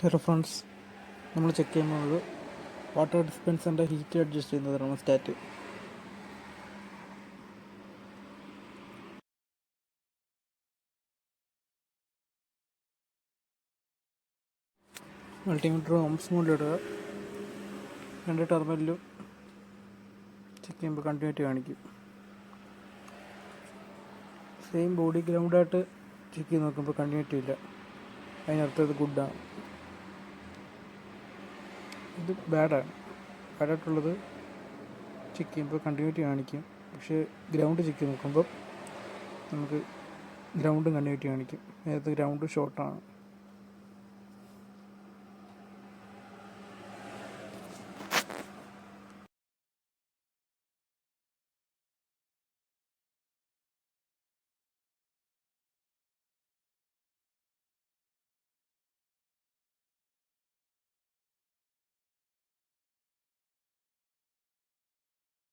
Hello friends, നമ്മൾ check ചെയ്യാൻ പോകുന്നത് വാട്ടർ ഡിസ്പെൻസറിൻ്റെ ഹീറ്റ് അഡ്ജസ്റ്റ് ചെയ്യുന്നത് തെർമോസ്റ്റാറ്റ്. മൾട്ടിമീറ്റർ ഓംസ് മോഡിലിടുക. രണ്ട് ടെർമിനലും ചെക്ക് ചെയ്യുമ്പോൾ കണ്ടിന്യൂറ്റി കാണിക്കും. സെയിം ബോഡി ഗ്രൗണ്ടായിട്ട് ചെക്ക് ചെയ്ത് നോക്കുമ്പോൾ കണ്ടിന്യൂറ്റി ഇല്ല. അതിനർത്ഥം ഇത് ഗുഡാണ്. ഇത് ബാഡായിട്ടുള്ളത് ചെക്ക് ചെയ്യുമ്പോൾ കണ്ടിന്യൂറ്റി കാണിക്കും. പക്ഷേ ഗ്രൗണ്ട് ചെക്ക് ചെയ്ത് നോക്കുമ്പോൾ നമുക്ക് ഗ്രൗണ്ടും കണ്ടിന്യൂറ്റി കാണിക്കും. നേരത്തെ ഗ്രൗണ്ട് ഷോർട്ടാണ്.